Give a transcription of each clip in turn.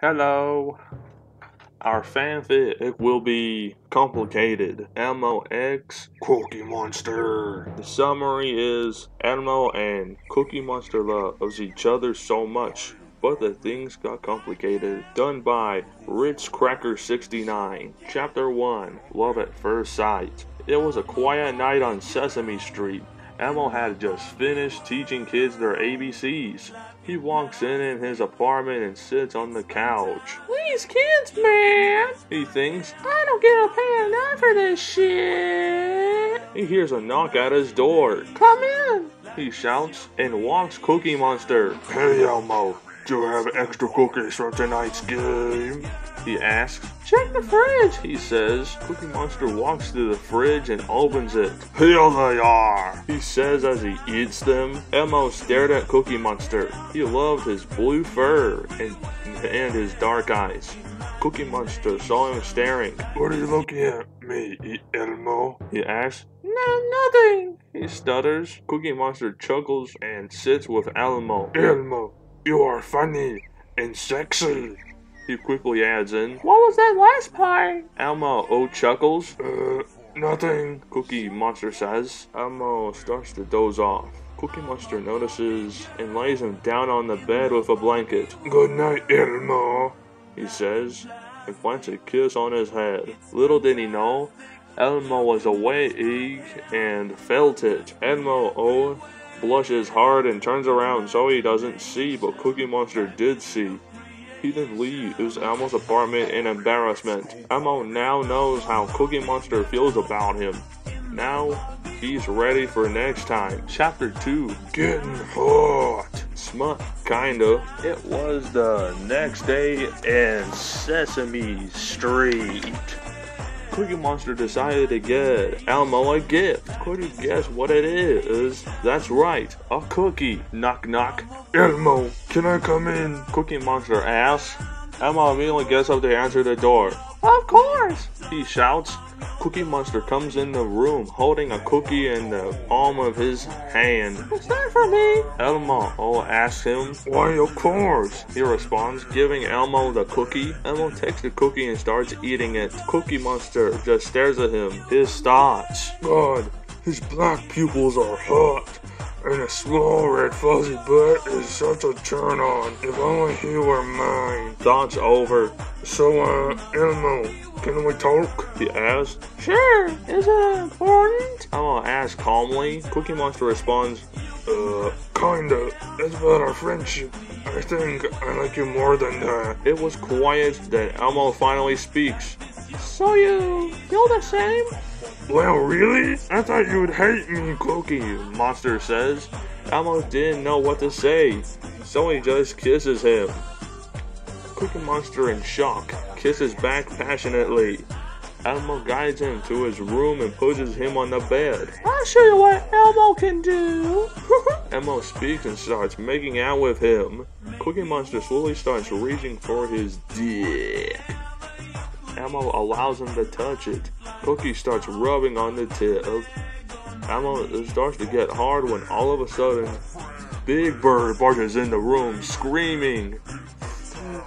Hello. Our fanfic will be complicated. ELMO X Cookie Monster. The summary is ELMO and Cookie Monster loves each other so much, but the things got complicated. Done by Ritz Cracker 69. Chapter 1. Love at First Sight. It was a quiet night on Sesame Street. ELMO had just finished teaching kids their ABCs. He walks in his apartment and sits on the couch. These kids, man! He thinks, I don't get paid enough for this shit! He hears a knock at his door. Come in! He shouts and walks Cookie Monster. Hey Elmo, do you have extra cookies from tonight's game? He asks. Check the fridge, he says. Cookie Monster walks to the fridge and opens it. Here they are, he says as he eats them. Elmo stared at Cookie Monster. He loved his blue fur and his dark eyes. Cookie Monster saw him staring. What are you looking at me, Elmo? He asks. No, nothing, he stutters. Cookie Monster chuckles and sits with Elmo. Elmo, you are funny and sexy, he quickly adds in. What was that last part? Elmo chuckles. Nothing, Cookie Monster says. Elmo starts to doze off. Cookie Monster notices and lays him down on the bed with a blanket. Good night, Elmo, he says, and plants a kiss on his head. Little did he know, Elmo was awake and felt it. Elmo blushes hard and turns around so he doesn't see, but Cookie Monster did see. He then leaves Elmo's apartment in embarrassment. Elmo now knows how Cookie Monster feels about him. Now, he's ready for next time. Chapter 2. Getting hot. Smut, kinda. It was the next day in Sesame Street. Cookie Monster decided to get Elmo a gift. Could you guess what it is? That's right, a cookie. Knock knock. Elmo, can I come in? Cookie Monster asks. Elmo immediately gets up to answer the door. Of course, he shouts. Cookie Monster comes in the room holding a cookie in the palm of his hand. Is that for me? Elmo asks him. Why, of course, he responds, giving Elmo the cookie. Elmo takes the cookie and starts eating it. Cookie Monster just stares at him. His thoughts. God, his black pupils are hot, and a small red fuzzy butt is such a turn on. If only he were mine. Thoughts over. So, Elmo, can we talk? He asks. Sure, is it important? Elmo asks calmly. Cookie Monster responds, kinda. It's about our friendship. I think I like you more than that. It was quiet, then Elmo finally speaks. So you feel the same? Well, really? I thought you would hate me, Cookie Monster says. Elmo didn't know what to say, so he just kisses him. Cookie Monster, in shock, kisses back passionately. Elmo guides him to his room and pushes him on the bed. I'll show you what Elmo can do. Elmo speaks and starts making out with him. Cookie Monster slowly starts reaching for his dick. Elmo allows him to touch it. Cookie starts rubbing on the tip. Elmo starts to get hard when all of a sudden, Big Bird barges in the room, screaming,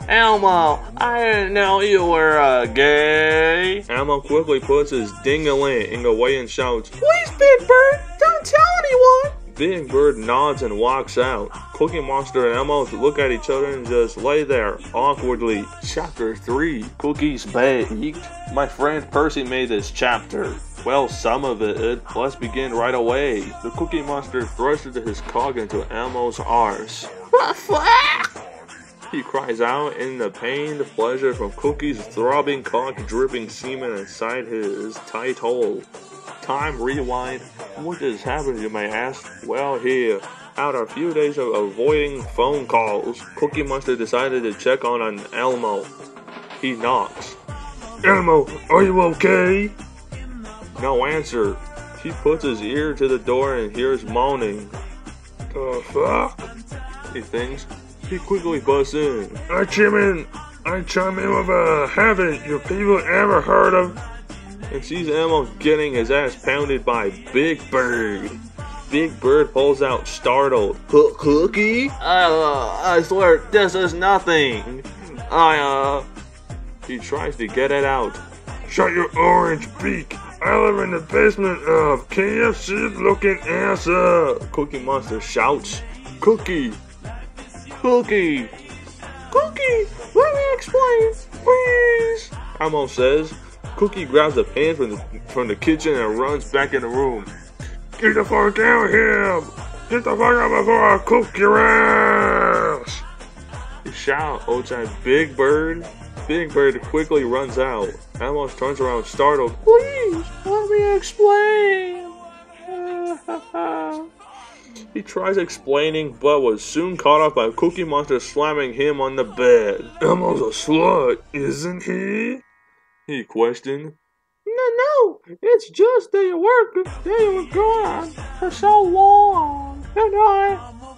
Elmo, I didn't know you were gay. Elmo quickly puts his ding-a-ling away and shouts, Please, Big Bird, don't tell anyone. Big Bird nods and walks out. Cookie Monster and Elmo look at each other and just lay there, awkwardly. Chapter 3. Cookies Baked. My friend Percy made this chapter. Well, some of it. Let's begin right away. The Cookie Monster thrusted his cock into Elmo's arse. He cries out in the pained pleasure from Cookie's throbbing cock dripping semen inside his tight hole. Time rewind. What just happened, you may ask? Well, here, after a few days of avoiding phone calls, Cookie Monster decided to check on Elmo. He knocks. Elmo, are you okay? No answer. He puts his ear to the door and hears moaning. The fuck? He thinks. He quickly busts in. I chime in with a haven't you people ever heard of? And sees Elmo getting his ass pounded by Big Bird. Big Bird pulls out startled. Cookie? I swear this is nothing. He tries to get it out. Shut your orange beak. I live in the basement of KFC looking ass up. Cookie Monster shouts. Cookie! Cookie! Cookie! Let me explain, please! Elmo says. Cookie grabs a pan from the kitchen and runs back in the room. Get the fuck out here! Get the fuck out before I cook your ass! He shouts at Big Bird. Big Bird quickly runs out. Elmo turns around startled. Please, let me explain. He tries explaining, but was soon caught up by Cookie Monster slamming him on the bed. Elmo's a slut, isn't he? He questioned. No, it's just they were gone for so long, and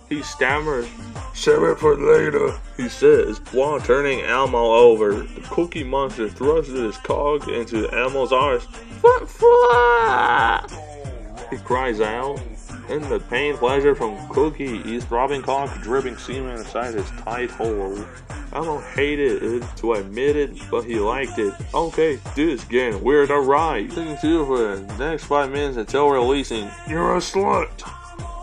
He stammers. Save it for later, he says, while turning Elmo over. The Cookie Monster thrusts his cog into Elmo's arms. He cries out. In the pain pleasure from Cookie, he's throbbing cock, dripping semen inside his tight hole. Elmo hated it to admit it, but he liked it. Okay, this is getting weird, alright. Stay tuned for the next 5 minutes until releasing. You're a slut.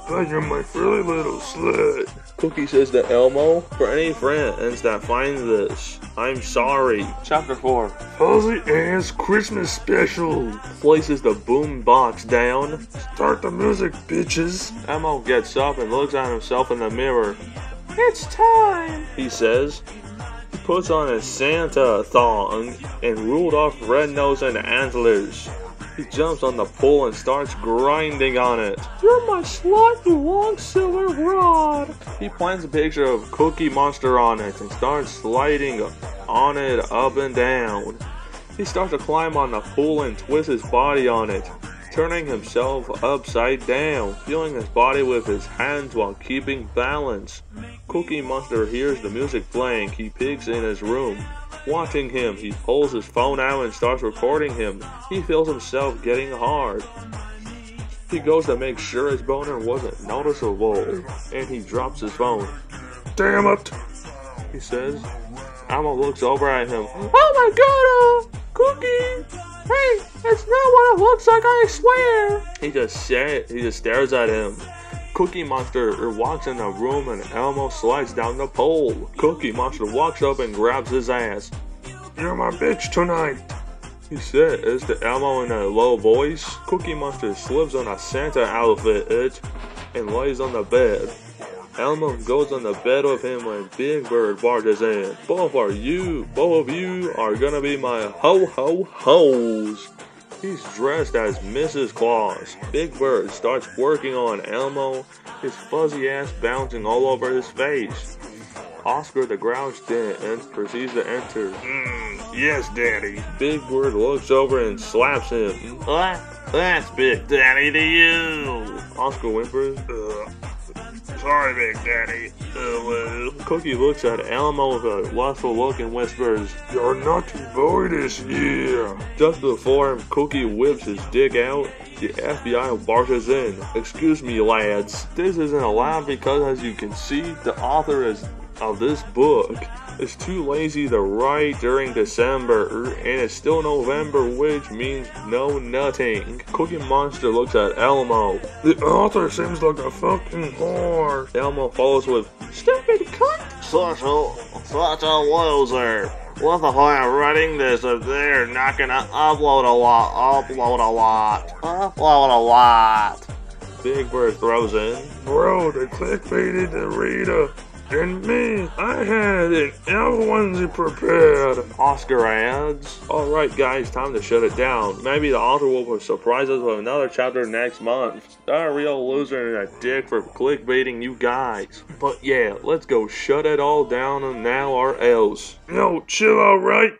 But you're my frilly little slut. Cookie says to Elmo, for any friends that find this, I'm sorry. Chapter 4. Fuzzy Ass Christmas Special. Places the boom box down. Start the music, bitches. Elmo gets up and looks at himself in the mirror. It's time, he says. He puts on his Santa thong and ruled off red nose and antlers. He jumps on the pole and starts grinding on it. You're my slut, you long silver rod. He plants a picture of Cookie Monster on it and starts sliding on it up and down. He starts to climb on the pole and twist his body on it, turning himself upside down, feeling his body with his hands while keeping balance. Cookie Monster hears the music playing. He peeks in his room. Watching him, he pulls his phone out and starts recording him. He feels himself getting hard. He goes to make sure his boner wasn't noticeable, and he drops his phone. Damn it, he says. Elmo looks over at him. Oh my god, Cookie! Hey, it's not what it looks like, I swear! He just stares at him. Cookie Monster walks in the room and Elmo slides down the pole. Cookie Monster walks up and grabs his ass. You're my bitch tonight, he says to Elmo in a low voice. Cookie Monster slips on a Santa outfit and lays on the bed. Elmo goes on the bed with him when Big Bird barges in. Both of you are gonna be my ho-ho-hos. He's dressed as Mrs. Claus. Big Bird starts working on Elmo, his fuzzy ass bouncing all over his face. Oscar the Grouch proceeds to enter. Yes, Daddy. Big Bird looks over and slaps him. That's Big Daddy to you. Oscar whimpers. Sorry, Big Daddy. Cookie looks at Elmo with a lustful look and whispers, Your naughty boy this year. Just before Cookie whips his dick out, the FBI barges in. Excuse me, lads. This isn't allowed because, as you can see, the author of this book is too lazy to write during December, and it's still November, which means no nutting. Cookie Monster looks at Elmo. The author seems like a fucking whore. Elmo follows with, Stupid cunt! Such a loser. What's the point of writing this if they're not gonna upload a lot? Big Bird throws in. Bro, they clickbaited the reader. And me, I had an elf onesie prepared. Oscar adds. Alright guys, time to shut it down. Maybe the author will surprise us with another chapter next month. They're a real loser and a dick for clickbaiting you guys. But yeah, let's go shut it all down now or else. Yo, chill alright?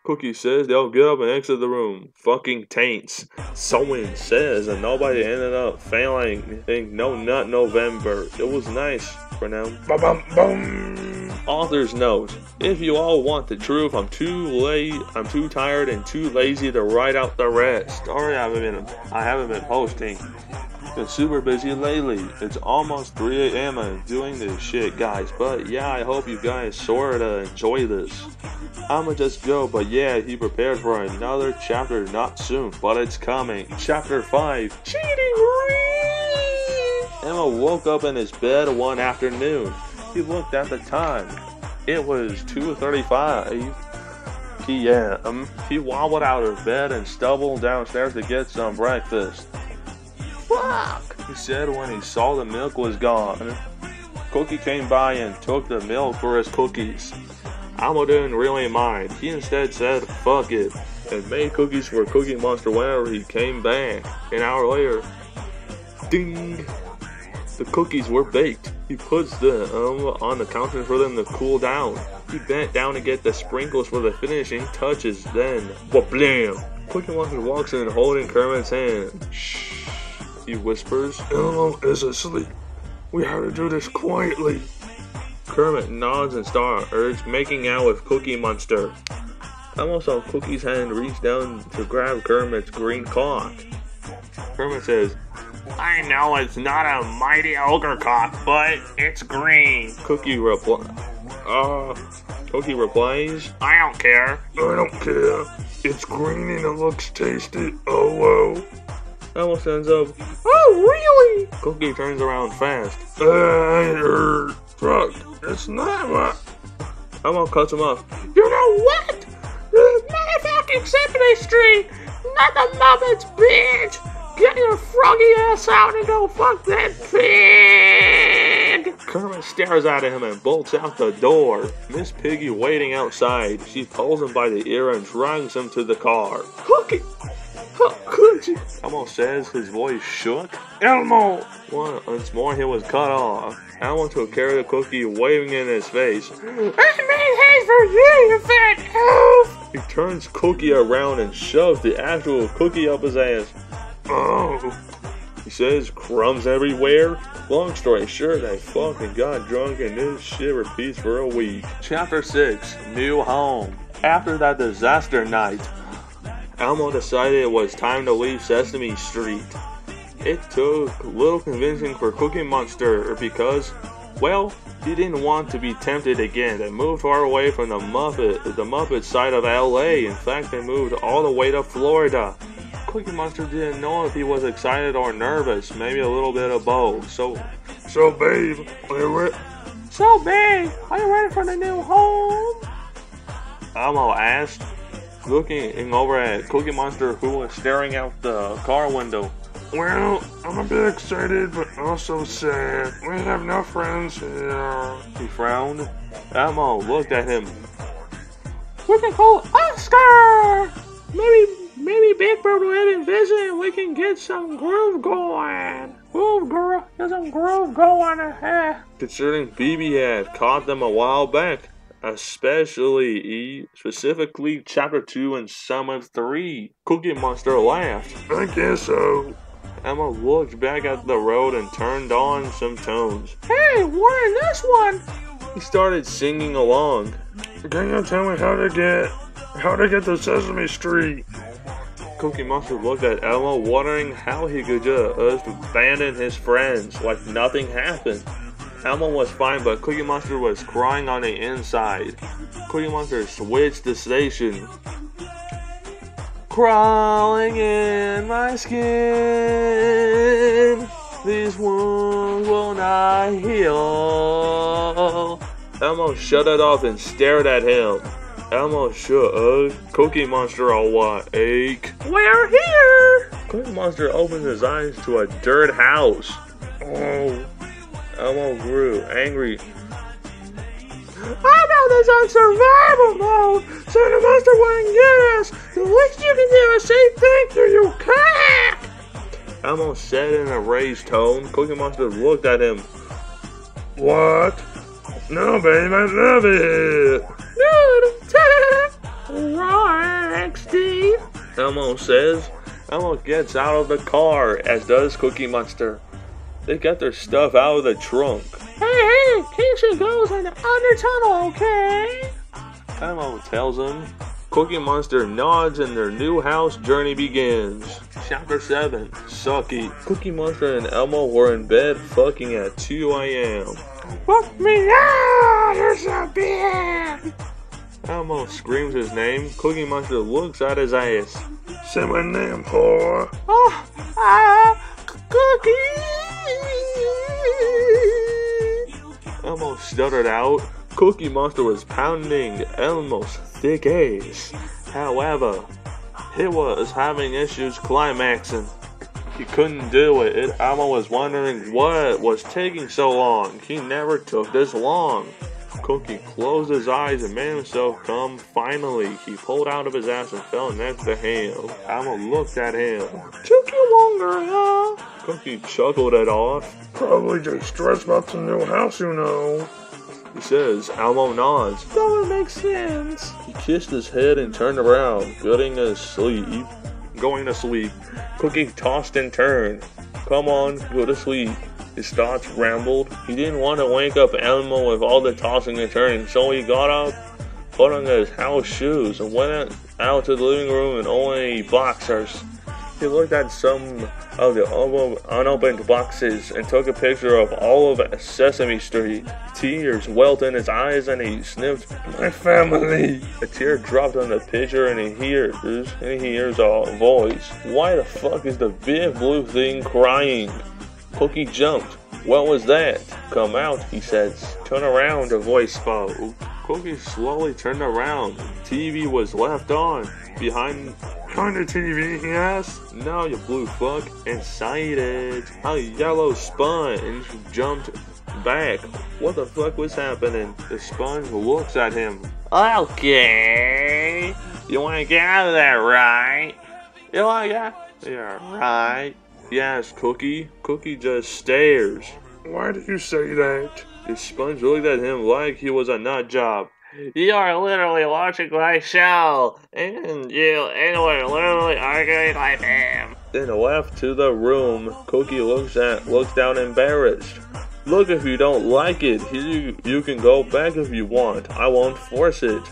Cookie says they'll get up and exit the room. Fucking taints. Someone says and nobody ended up failing. No nut November. It was nice for now. Ba-bum-bum. Author's note. If you all want the truth, I'm too tired and too lazy to write out the rest. Sorry I haven't been posting. Been super busy lately. It's almost 3 a.m. and doing this shit, guys. But yeah, I hope you guys sorta enjoy this. I'ma just go, but yeah, he prepared for another chapter not soon, but it's coming. Chapter 5. Cheating Reed! Emma woke up in his bed one afternoon. He looked at the time. It was 2:35 p.m. He wobbled out of bed and stumbled downstairs to get some breakfast. Fuck! He said when he saw the milk was gone. Cookie came by and took the milk for his cookies. Elmo didn't really mind. He instead said fuck it and made cookies for Cookie Monster whenever he came back. An hour later, ding! The cookies were baked. He puts them on the counter for them to cool down. He bent down to get the sprinkles for the finishing touches. Then, blam! Cookie Monster walks in holding Kermit's hand. Shh, he whispers. Elmo is asleep. We have to do this quietly. Kermit nods and starts making out with Cookie Monster. Elmo saw Cookie's hand reach down to grab Kermit's green cock. Kermit says, I know it's not a mighty ogre cock, but it's green. Cookie replies, I don't care. I don't care. It's green and it looks tasty. Oh, whoa. Elmo stands up. Oh, really? Cookie turns around fast. Fuck. It's not what. Elmo cuts him off. You know what? The motherfucking Symphony Street, not the Muppets, bitch! Get your froggy ass out and go fuck that pig! Kermit stares at him and bolts out the door. Miss Piggy waiting outside. She pulls him by the ear and drags him to the car. Cookie! How could you? Elmo says, his voice shook. Elmo! Once more he was cut off. Elmo took care of the cookie, waving in his face. I made hay for you, you fat elf! He turns Cookie around and shoves the actual cookie up his ass. Oh. He says crumbs everywhere. Long story short, they fucking got drunk and this shit repeats for a week. Chapter 6. New Home. After that disaster night, Elmo decided it was time to leave Sesame Street. It took little convincing for Cookie Monster because, well, he didn't want to be tempted again. They moved far away from the Muppet side of LA. In fact, they moved all the way to Florida. Cookie Monster didn't know if he was excited or nervous, maybe a little bit of both. So babe, are you ready? So, babe, are you ready for the new home? Elmo asked, looking over at Cookie Monster, who was staring out the car window. Well, I'm a bit excited, but also sad. We have no friends here. He frowned. Elmo looked at him. We can call Oscar! Maybe Big Bird will have him visit and we can get some groove going. Get some groove going. Considering BB had caught them a while back, specifically Chapter 2 and some of 3, Cookie Monster laughed. I guess so. Emma looked back at the road and turned on some tones. Hey, we're in this one! He started singing along. Can you tell me how to get to Sesame Street? Cookie Monster looked at Elmo, wondering how he could just abandon his friends like nothing happened. Elmo was fine, but Cookie Monster was crying on the inside. Cookie Monster switched the station. Crawling in my skin, these wounds will not heal. Elmo shut it off and stared at him. Elmo shrugged. Cookie Monster all what? Ache. We're here! Cookie Monster opened his eyes to a dirt house. Oh. Elmo grew angry. I know this on survival mode, so the monster wouldn't get us. The least you can do is say thank you, you cock! Elmo said in a raised tone. Cookie Monster looked at him. What? No, babe, I love it. XD. Elmo says. Elmo gets out of the car, as does Cookie Monster. They get their stuff out of the trunk. Hey, Casey goes in the undertunnel, okay? Elmo tells him. Cookie Monster nods and their new house journey begins. Chapter 7, Sucky. Cookie Monster and Elmo were in bed fucking at 2 a.m. Fuck me, ah, you're so big. Elmo screams his name. Cookie Monster looks at his ass. Say my name, whore. Cookie. Elmo stuttered out. Cookie Monster was pounding Elmo's thick ass. However, he was having issues climaxing. He couldn't do it. Elmo was wondering what was taking so long. He never took this long. Cookie closed his eyes and made himself come. Finally, he pulled out of his ass and fell next to him. Elmo looked at him. Took you longer, huh? Cookie chuckled it off. Probably just stressed about the new house, you know. He says. Elmo nods. That would make sense. He kissed his head and turned around, going to sleep. Cookie tossed and turned. Come on, go to sleep. His thoughts rambled. He didn't want to wake up Elmo with all the tossing and turning, so he got up, put on his house shoes, and went out to the living room in only boxers. He looked at some of the unopened boxes and took a picture of all of Sesame Street. Tears welled in his eyes and he sniffed, "My family." A tear dropped on the picture and he hears a voice. Why the fuck is the big blue thing crying? Cookie jumped. What was that? Come out, he says. Turn around, a voice spoke. Cookie slowly turned around. TV was left on. Behind Kind of TV, he asked. No, you blue fuck. Inside it, a yellow sponge jumped back. What the fuck was happening? The sponge looks at him. Okay. You wanna get out of there, right? You wanna get? Yeah, right. Yes, Cookie. Cookie just stares. Why did you say that? The sponge looked at him like he was a nut job. You are literally watching my show, and we're literally arguing like him. Then left to the room. Cookie looks down embarrassed. Look, if you don't like it, you can go back if you want. I won't force it.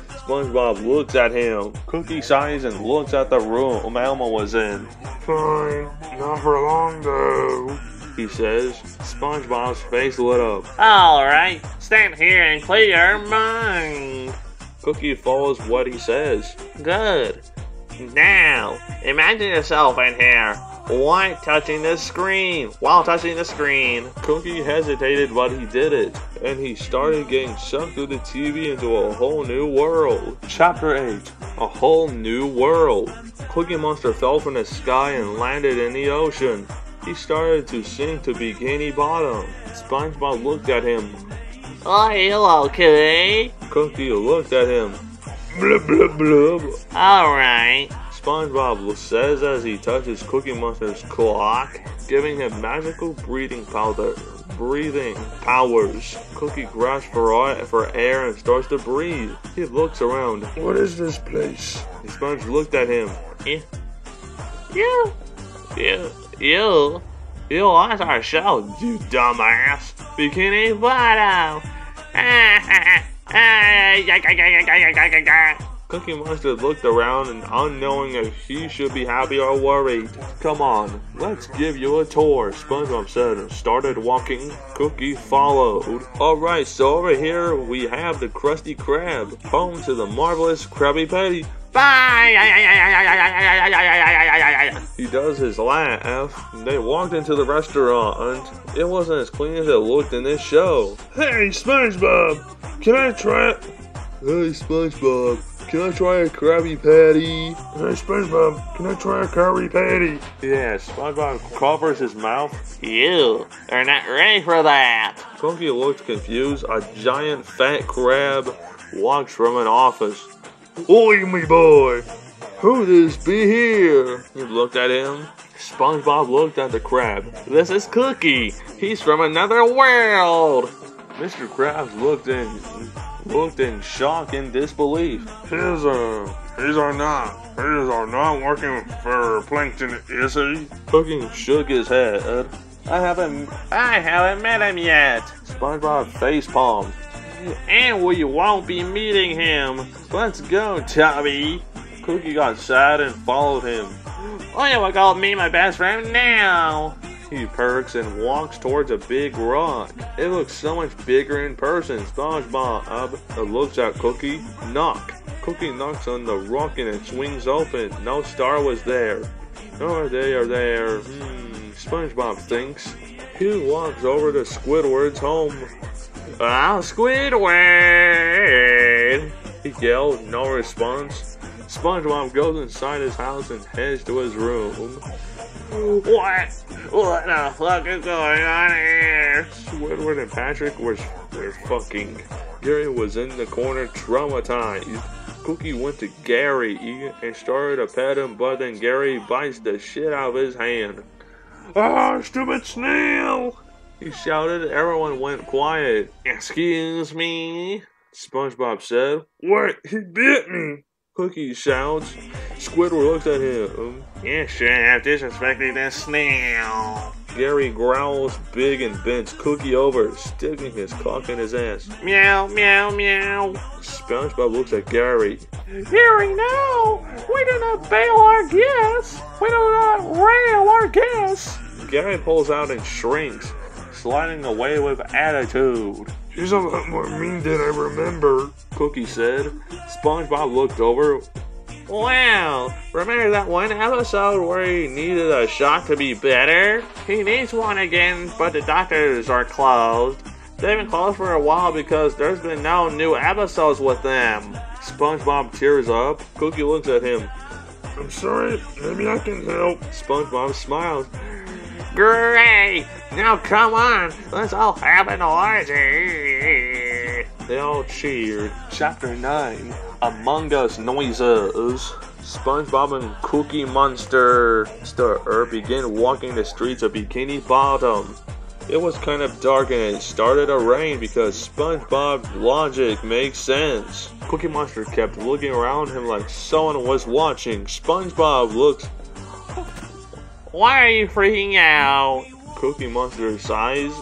SpongeBob looks at him. Cookie sighs and looks at the room Elmo was in. Fine, not for long though, he says. SpongeBob's face lit up. Alright, stand here and clear your mind. Cookie follows what he says. Good. Now, imagine yourself in here while touching the screen. Cookie hesitated, but he did it, and he started getting sucked through the TV into a whole new world. Chapter 8, A Whole New World. Cookie Monster fell from the sky and landed in the ocean. He started to sink to Bikini Bottom. SpongeBob looked at him. Are you okay? Cookie looked at him. Blub blub blub. Alright. SpongeBob says as he touches Cookie Monster's clock, giving him magical breathing powers. Cookie grasps for air and starts to breathe. He looks around. What is this place? Sponge looked at him. You lost our show, you dumbass. Bikini Bottom. Cookie Monster looked around and unknowing if he should be happy or worried. Come on, let's give you a tour, SpongeBob said and started walking. Cookie followed. Alright, so over here we have the Krusty Krab, home to the marvelous Krabby Patty. Bye! He does his laugh. They walked into the restaurant. It wasn't as clean as it looked in this show. Hey, SpongeBob, can I try it? Hey, SpongeBob, can I try a Krabby Patty? Hey, SpongeBob, can I try a Krabby Patty? Yeah, SpongeBob covers his mouth. You are not ready for that. Cookie looked confused. A giant fat crab walked from an office. Oi, me boy! Who this be here? He looked at him. SpongeBob looked at the crab. This is Cookie. He's from another world. Mr. Krabs looked in shock and disbelief. He's not working for Plankton, is he? Cookie shook his head. I haven't met him yet. SpongeBob face palmed. And we won't be meeting him. Let's go, Tubby. Cookie got sad and followed him. Oh, you will go meet my best friend now. He perks and walks towards a big rock. It looks so much bigger in person. SpongeBob looks at Cookie. Knock. Cookie knocks on the rock and it swings open. No star was there. Oh, they are there. SpongeBob thinks. He walks over to Squidward's home. Oh, Squidward! He yelled, no response. SpongeBob goes inside his house and heads to his room. What the fuck is going on here? Squidward and Patrick were fucking. Gary was in the corner traumatized. Cookie went to Gary and started to pet him, but then Gary bites the shit out of his hand. Ah, stupid snail! He shouted. Everyone went quiet. Excuse me? SpongeBob said. What? He bit me! Cookie shouts. Squidward looks at him. You shouldn't have disrespected that snail. Gary growls big and bends Cookie over, sticking his cock in his ass. Meow, meow, meow. SpongeBob looks at Gary. Gary, no! We do not bail our guests! We do not rail our guests! Gary pulls out and shrinks, sliding away with attitude. She's a lot more mean than I remember, Cookie said. SpongeBob looked over. Wow, remember that one episode where he needed a shot to be better? He needs one again, but the doctors are closed. They've been closed for a while because there's been no new episodes with them. SpongeBob tears up. Cookie looks at him. I'm sorry, maybe I can help. SpongeBob smiles. Great! Now come on, let's all have an orgy! They all cheered. Chapter 9, Among Us Noises. SpongeBob and Cookie Monster begin walking the streets of Bikini Bottom. It was kind of dark and it started to rain because SpongeBob's logic makes sense. Cookie Monster kept looking around him like someone was watching. SpongeBob looks. Why are you freaking out? Cookie Monster sighs.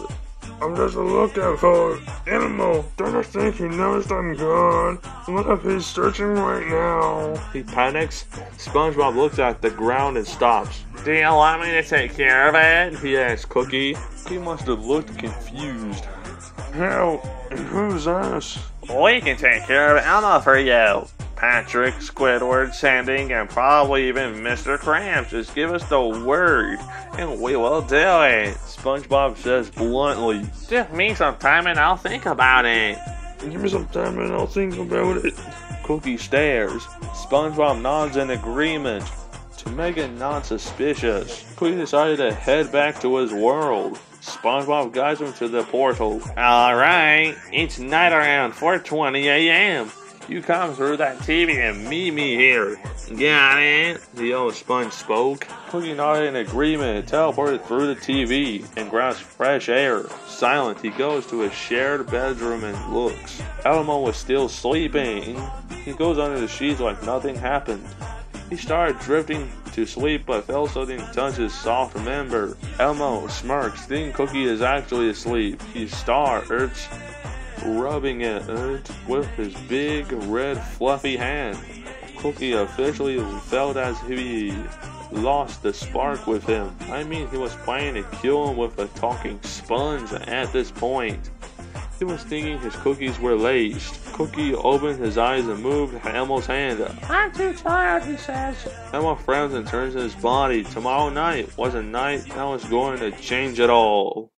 I'm just looking for ELMO. Don't you think he noticed I'm gone? Look if he's searching right now. He panics. SpongeBob looks at the ground and stops. Do you want me to take care of it? He asks Cookie. Cookie Monster looked confused. Help! Who's us? We can take care of ELMO for you. Patrick, Squidward, Sandy, and probably even Mr. Krabs. Just give us the word, and we will do it. SpongeBob says bluntly. Give me some time and I'll think about it. Give me some time and I'll think about it. Cookie stares. SpongeBob nods in agreement. To make it non-suspicious, Cookie decided to head back to his world. SpongeBob guides him to the portal. Alright, it's night around 4:20 a.m. You come through that TV and meet me here. Got it? The old Sponge spoke. Cookie nodded in agreement and teleported through the TV and grabs fresh air. Silent, he goes to his shared bedroom and looks. ELMO was still sleeping. He goes under the sheets like nothing happened. He started drifting to sleep but felt something touch his soft member. ELMO smirks, thinking Cookie is actually asleep. He starts rubbing it with his big, red, fluffy hand. Cookie officially felt as if he lost the spark with him. I mean, he was planning to kill him with a talking sponge at this point. He was thinking his cookies were laced. Cookie opened his eyes and moved ELMO's hand. I'm too tired, he says. ELMO frowns and turns his body. Tomorrow night was a night that was going to change it all.